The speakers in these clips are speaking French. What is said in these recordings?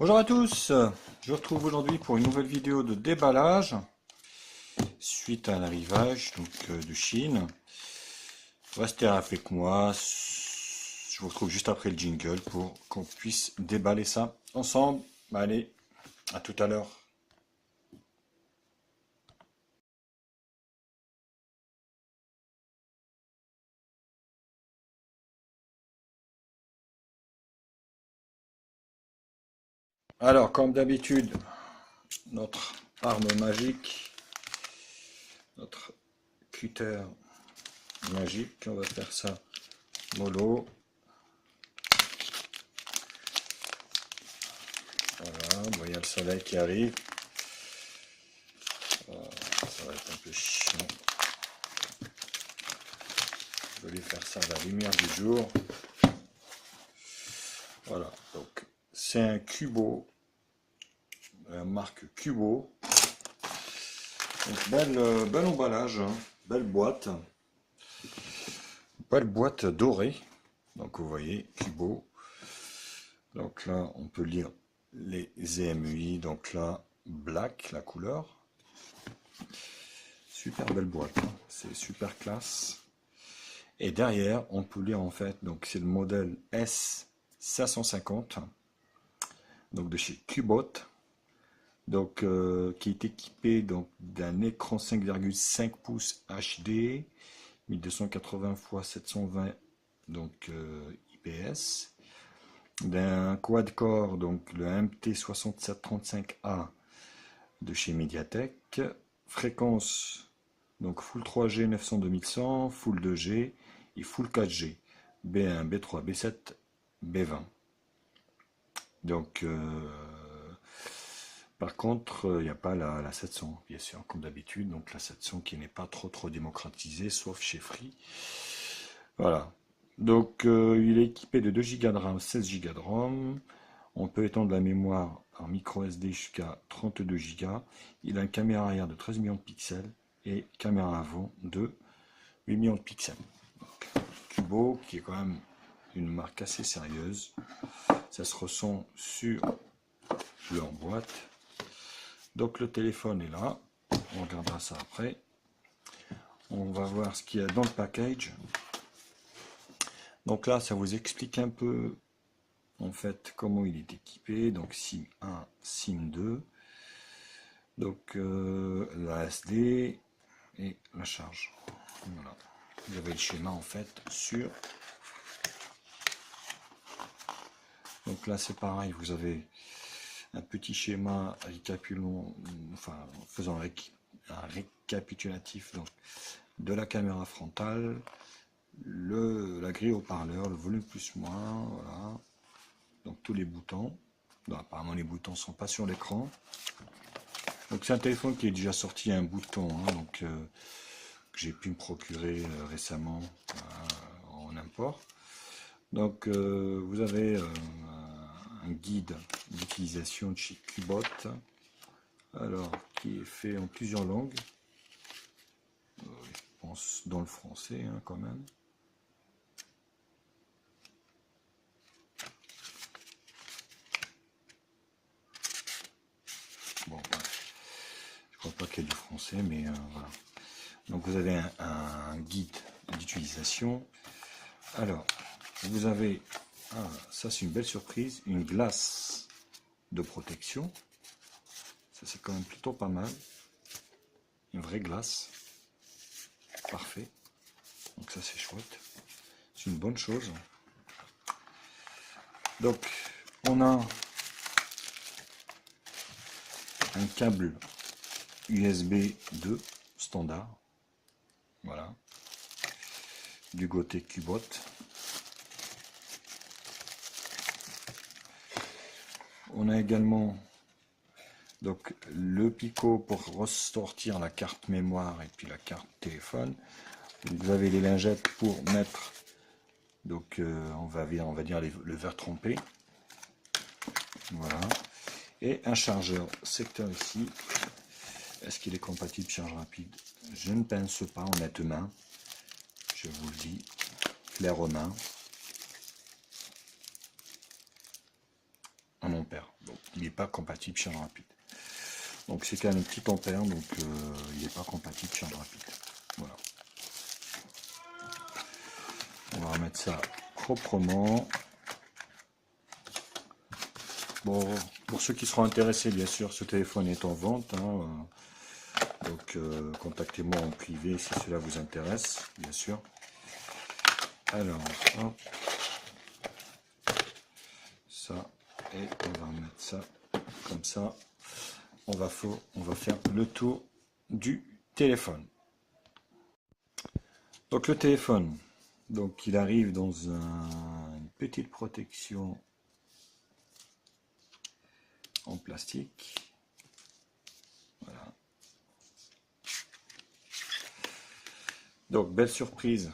Bonjour à tous, je vous retrouve aujourd'hui pour une nouvelle vidéo de déballage suite à l'arrivage de Chine. Restez avec moi, je vous retrouve juste après le jingle pour qu'on puisse déballer ça ensemble. Allez, à tout à l'heure. Alors, comme d'habitude, notre arme magique, notre cutter magique, on va faire ça mollo. Voilà, bon, il y a le soleil qui arrive. Ça va être un peu chiant. Je vais lui faire ça à la lumière du jour. Voilà, donc c'est un Cubo, la marque Cubo. Donc, bel emballage, hein, belle boîte dorée. Donc vous voyez Cubo. Donc là on peut lire les EMUI. Donc là black la couleur. Super belle boîte, hein. C'est super classe. Et derrière on peut lire en fait, donc c'est le modèle S550, donc de chez Cubot. Donc, qui est équipé d'un écran 5,5 pouces HD, 1280 x 720 donc IPS, d'un quad-core, donc le MT6735A de chez Mediatek, fréquence donc Full 3G 900-2100, Full 2G et Full 4G, B1, B3, B7, B20. Donc, par contre, il n'y a pas la 700, bien sûr, comme d'habitude. Donc la 700 qui n'est pas trop démocratisée, sauf chez Free. Voilà. Donc il est équipé de 2 Go de RAM, 16 Go de RAM. On peut étendre la mémoire par micro SD jusqu'à 32 Go. Il a une caméra arrière de 13 millions de pixels et caméra avant de 8 millions de pixels. Donc, Cubo, qui est quand même une marque assez sérieuse. Ça se ressent sur leur boîte. Donc le téléphone est là, on regardera ça après. On va voir ce qu'il y a dans le package. Donc là, ça vous explique un peu en fait comment il est équipé. Donc SIM 1, SIM 2, donc la SD et la charge. Voilà. Vous avez le schéma en fait sur. Donc là c'est pareil, vous avez un petit schéma récapitulant, enfin faisant un récapitulatif donc, de la caméra frontale, la grille haut-parleur, le volume plus moins, voilà. Donc tous les boutons. Donc, apparemment les boutons sont pas sur l'écran. Donc c'est un téléphone qui est déjà sorti un bouton, hein, donc que j'ai pu me procurer récemment en import. Donc vous avez un guide d'utilisation de chez Cubot, alors qui est fait en plusieurs langues. Je pense dans le français hein, quand même. Bon, bref. Je crois pas qu'il y ait du français, mais voilà. Donc vous avez un guide d'utilisation. Alors, vous avez, ça c'est une belle surprise, une glace de protection. Ça c'est quand même plutôt pas mal. Une vraie glace. Parfait. Donc ça c'est chouette. C'est une bonne chose. Donc, on a un câble USB 2 standard. Voilà. Du côté Cubot. On a également donc le picot pour ressortir la carte mémoire et puis la carte téléphone. Donc, vous avez les lingettes pour mettre donc on va dire le verre trempé. Voilà. Et un chargeur secteur ici. Est-ce qu'il est compatible charge rapide? Je ne pense pas honnêtement. Je vous le dis clairement. En ampère. Donc il pas compatible charge rapide. Donc c'est quand même un petit ampère, donc il n'est pas compatible charge rapide. Voilà. On va remettre ça proprement. Bon, pour ceux qui seront intéressés, bien sûr, ce téléphone est en vente. Hein, donc contactez-moi en privé si cela vous intéresse, bien sûr. Alors, hop, ça, et on va remettre ça comme ça. On va faire le tour du téléphone. Donc le téléphone, donc il arrive dans une petite protection en plastique. Voilà. Donc belle surprise,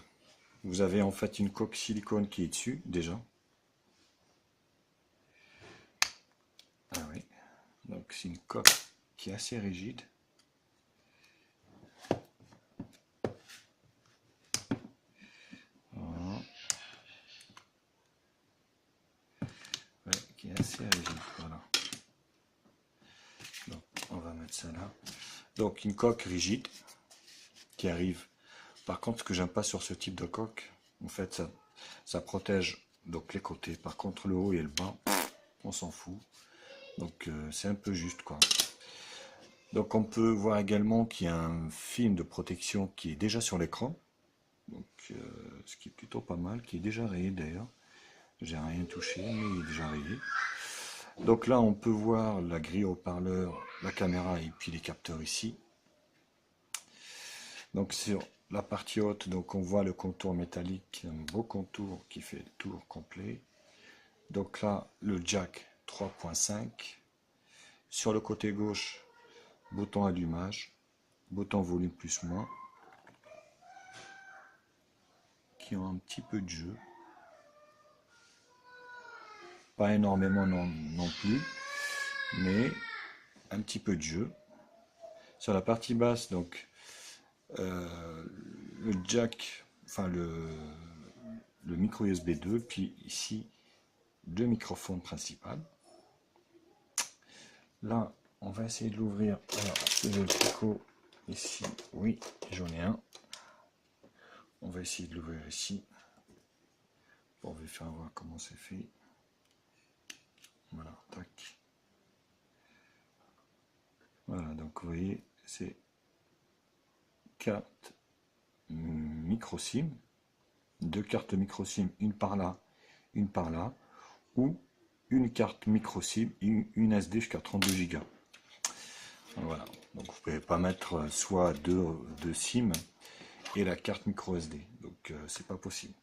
vous avez en fait une coque silicone qui est dessus déjà. Ah oui, donc c'est une coque qui est assez rigide. Voilà. Ouais, qui est assez rigide, voilà. Donc on va mettre ça là. Donc une coque rigide qui arrive. Par contre, ce que j'aime pas sur ce type de coque, en fait, ça protège donc les côtés. Par contre, le haut et le bas, on s'en fout. Donc c'est un peu juste quoi. Donc on peut voir également qu'il y a un film de protection qui est déjà sur l'écran. Donc ce qui est plutôt pas mal, qui est déjà rayé d'ailleurs. J'ai rien touché, mais il est déjà rayé. Donc là on peut voir la grille haut-parleur, la caméra et puis les capteurs ici. Donc sur la partie haute, donc on voit le contour métallique, un beau contour qui fait le tour complet. Donc là le jack 3.5. Sur le côté gauche, bouton allumage, bouton volume plus moins, qui ont un petit peu de jeu. Pas énormément non plus, mais un petit peu de jeu. Sur la partie basse, donc le jack, enfin le micro USB 2, puis ici deux microphones principaux. Là, on va essayer de l'ouvrir. Alors, c'est le Pico ici. Oui, j'en ai un. On va essayer de l'ouvrir ici. On va faire voir comment c'est fait. Voilà, tac. Voilà, donc vous voyez, c'est carte micro SIM. Deux cartes micro SIM, une par là, ou une carte micro SIM et une SD jusqu'à 32 Go. Voilà, donc vous pouvez pas mettre soit deux SIM et la carte micro SD, donc c'est pas possible.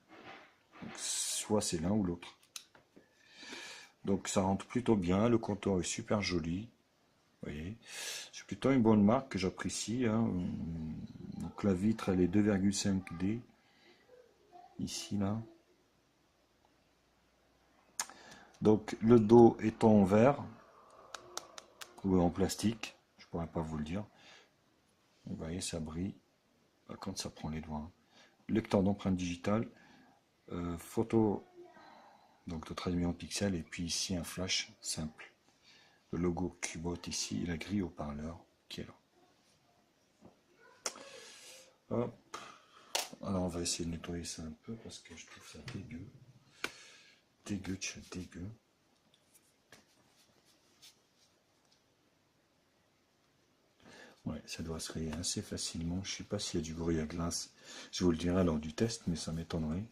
Donc, soit c'est l'un ou l'autre. Donc ça rentre plutôt bien, le contour est super joli. Vous voyez, c'est plutôt une bonne marque que j'apprécie. Hein. Donc la vitre elle est 2,5D. Ici là. Donc le dos est en verre ou en plastique, je pourrais pas vous le dire. Vous voyez, ça brille quand ça prend les doigts. Lecteur d'empreinte digitale, photo donc de traduit en pixels et puis ici un flash simple. Le logo Cubot ici et la grille haut-parleur qui est là. Hop. Alors on va essayer de nettoyer ça un peu parce que je trouve ça dégueu. Dégueu. Ouais, ça doit se rayer assez facilement. Je sais pas s'il y a du bruit à glace. Je vous le dirai lors du test, mais ça m'étonnerait.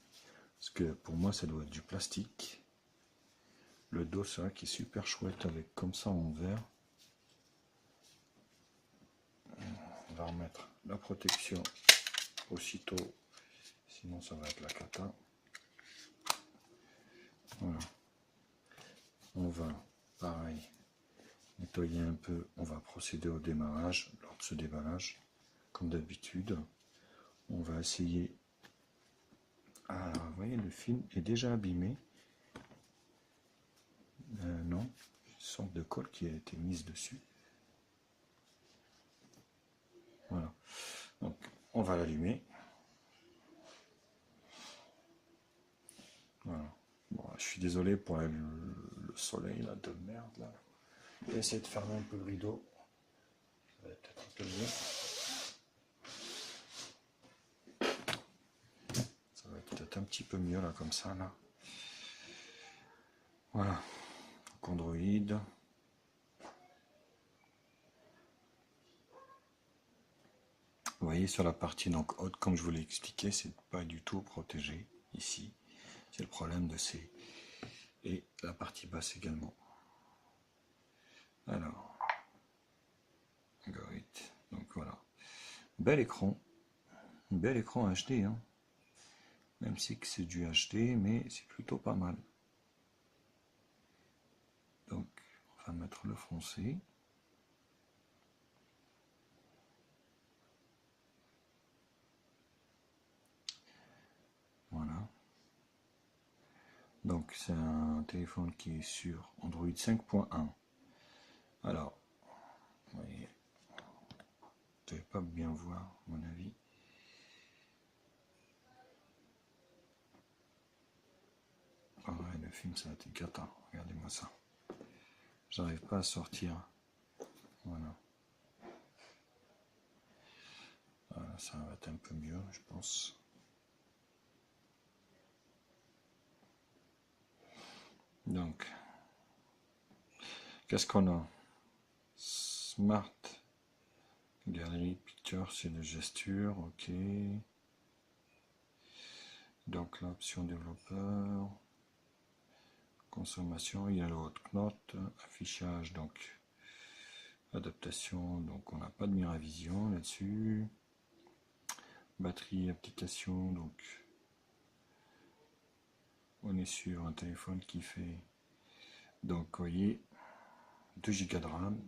Parce que pour moi, ça doit être du plastique. Le dos, c'est vrai qu'il est super chouette avec comme ça en verre. On va remettre la protection aussitôt. Sinon, ça va être la cata. Voilà. On va, pareil, nettoyer un peu. On va procéder au démarrage. Lors de ce déballage, comme d'habitude, on va essayer. Ah, vous voyez, le film est déjà abîmé. Non, une sorte de colle qui a été mise dessus. Voilà. Donc, on va l'allumer. Voilà. Bon, je suis désolé pour le soleil là, de merde là. Je vais essayer de fermer un peu le rideau. Ça va être un peu mieux. Ça va être peut-être un petit peu mieux là, comme ça, là. Voilà. Donc, Android. Vous voyez sur la partie donc haute, comme je vous l'ai expliqué, c'est pas du tout protégé ici. C'est le problème de ces... Et la partie basse également. Alors, Android. Donc voilà. Bel écran HD, hein. Même si c'est du HD, mais c'est plutôt pas mal. Donc, on va mettre le foncé. Voilà. Donc, c'est un téléphone qui est sur Android 5.1. Alors, vous voyez, vous ne devez pas bien voir, à mon avis. Ah ouais, le film, ça a été cata. Regardez-moi ça. J'arrive pas à sortir. Voilà. Voilà. Ça va être un peu mieux, je pense. Donc, qu'est-ce qu'on a? Smart Gallery Picture, c'est de gesture, ok. Donc l'option développeur, consommation, il y a le note, affichage, donc adaptation, donc on n'a pas de Miravision là-dessus. Batterie, application, donc on est sur un téléphone qui fait, donc vous voyez, 2 Go de RAM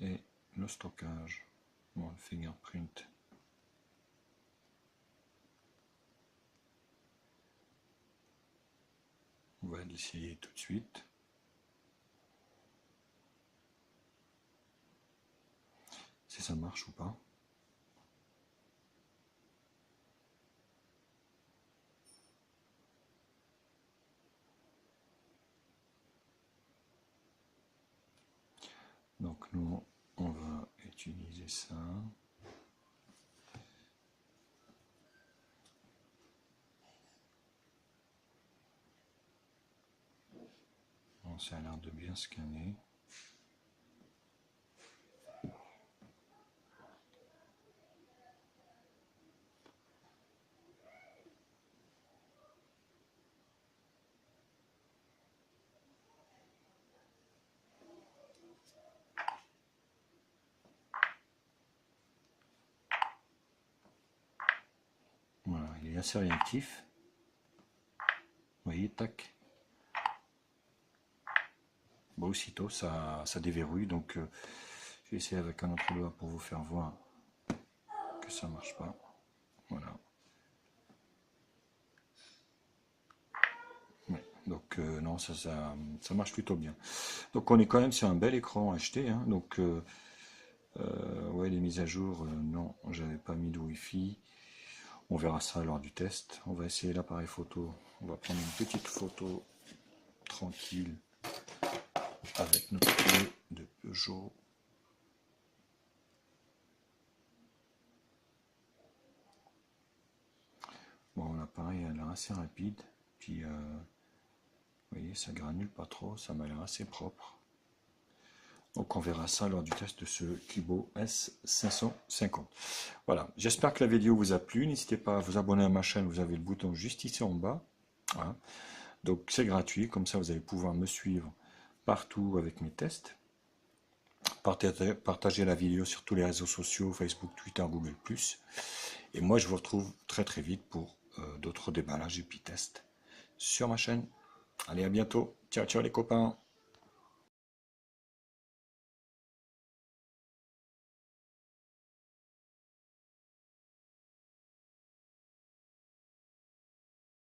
et le stockage, bon, le fingerprint. On va l'essayer tout de suite. Si ça marche ou pas. Donc nous, on va utiliser ça. Bon, ça a l'air de bien scanner. Voilà, il est assez réactif. Vous voyez, tac. Bon, aussitôt, ça déverrouille. Donc, je vais essayer avec un autre doigt pour vous faire voir que ça marche pas. Voilà. Ouais, donc, non, ça marche plutôt bien. Donc, on est quand même sur un bel écran acheté. Hein, donc, ouais, les mises à jour, non, j'avais pas mis de Wi-Fi. On verra ça lors du test. On va essayer l'appareil photo. On va prendre une petite photo tranquille avec notre clé de Peugeot. Bon, l'appareil a l'air assez rapide. Puis, vous voyez, ça granule pas trop. Ça m'a l'air assez propre. Donc on verra ça lors du test de ce Kibo S550. Voilà, j'espère que la vidéo vous a plu. N'hésitez pas à vous abonner à ma chaîne, vous avez le bouton juste ici en bas. Voilà. Donc c'est gratuit, comme ça vous allez pouvoir me suivre partout avec mes tests. Partagez la vidéo sur tous les réseaux sociaux, Facebook, Twitter, Google+. Et moi je vous retrouve très très vite pour d'autres déballages et puis tests sur ma chaîne. Allez, à bientôt. Ciao ciao les copains.